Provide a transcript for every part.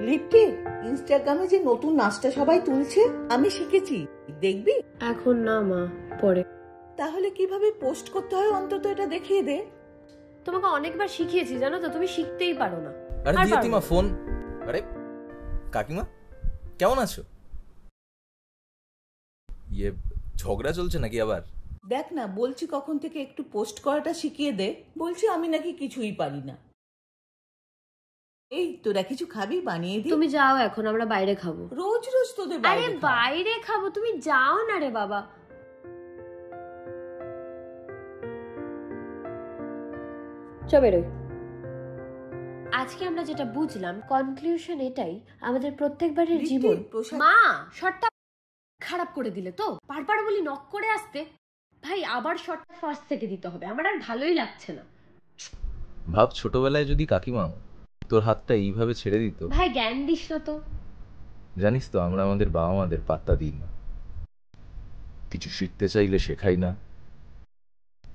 লিপটি, ইনস্টাগ্রামে যে নতুন নাচটা সবাই তুলছে আমি শিখেছি, দেখবি? এখন না মা, পরে। তাহলে কিভাবে পোস্ট করতে হয় অন্তত এটা দেখিয়ে দে। তোমাকে অনেকবার শিখিয়েছি জানো তো, তুমি শিখতেই পারো না। আরে দিদিমা ফোন। আরে কাকিমা কেমন আছো? ইয়ে ঝগড়া চলছে নাকি আবার? দেখ না, বলছি কখন থেকে একটু পোস্ট করাটা শিখিয়ে দে, বলছি আমি নাকি কিছুই পারি না। এই তোরা কিছু খাবি? বানিয়ে দি। তুমি যাও, এখন আমরা বাইরে খাবো। রোজ রোজ তোদের আরে বাইরে খাবো, তুমি যাও না রে বাবা। চ বেরোই। আজকে আমরা যেটা বুঝলাম, কনক্লুশন এটাই, আমাদের প্রত্যেকবারের জীবন। মা শটটা খারাপ করে দিলে তো, বারবার বলি নক করে আসতে। ভাই আবার শটটা ফার্স্ট থেকে দিতে হবে, আমার আর ভালোই লাগছে না। ভাব ছোটবেলায় যদি কাকিমা তোর হাতটা এইভাবে ছেড়ে দিত। ভাই জ্ঞান দিস না তো। জানিস তো আমরা আমাদের বাবা মাদের পাত্তা দিই না, কিছু শিখতে চাইলে শেখাই না।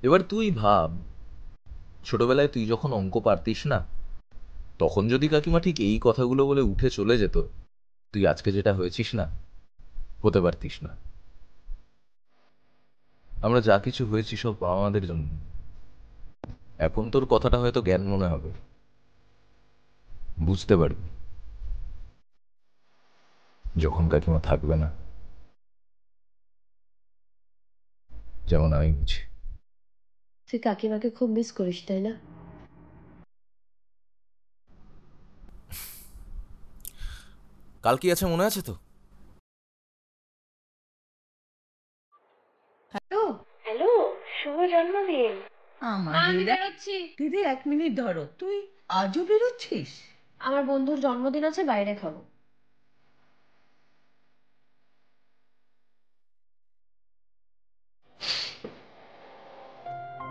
এবার তুই ভাব, ছোটবেলায় তুই যখন অঙ্ক পারতিস না, তখন যদি কাকিমা ঠিক এই কথাগুলো বলে উঠে চলে যেত, তুই আজকে যেটা হয়েছিস না, হতে পারতিস না। আমরা যা কিছু হয়েছি সব বাবা মাদের জন্য। এখন তোর কথাটা হয়তো জ্ঞান মনে হবে, বুঝতে পারবি যখন কাকিমা থাকবে না, যেমন আমি বুঝি। তুই কাকিমাকে খুব মিস করিস তাই না? কাল কি আছে মনে আছে তো? হ্যালো হ্যালো, শুভ জন্মদিন। আমি বেরোচ্ছি। দিদি 1 মিনিট ধরো, তুই আজও বেরোচ্ছিস? আমার বন্ধুর জন্মদিন আছে, বাইরে খাবো।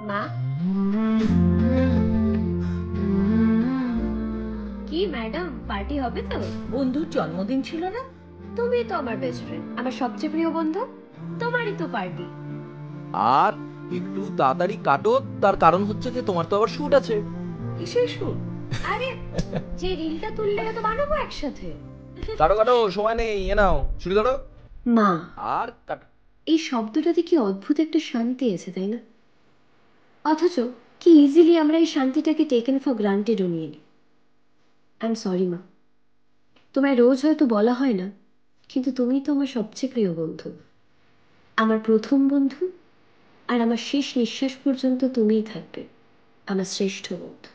মা কি ম্যাডাম, পার্টি হবে তো? বন্ধুর জন্মদিন ছিল না? তুমি তো আমার বেস্ট ফ্রেন্ড, আমার সবচেয়ে প্রিয় বন্ধু, তোমারই তো পার্টি। আর একটু তাড়াতাড়ি কাটো, তার কারণ হচ্ছে যে তোমার তো আবার শুট আছে। কিসের শুট? আরে যে রিলটা তুললে তো বানাবো একসাথে। কাটো কাটো, সময় নেই, এ নাও শুরু করো। মা, আর কাটো। এই শব্দটাতে কি অদ্ভুত একটা শান্তি আছে তাই না? অথচ কি ইজিলি আমরা এই শান্তিটাকে টেকেন ফর গ্রান্টেডও নিয়ে নিই। আই এম সরি মা, তোমায় রোজ হয়তো বলা হয় না, কিন্তু তুমি তো আমার সবচেয়ে প্রিয় বন্ধু, আমার প্রথম বন্ধু, আর আমার শেষ নিঃশ্বাস পর্যন্ত তুমিই থাকবে আমার শ্রেষ্ঠ বন্ধু।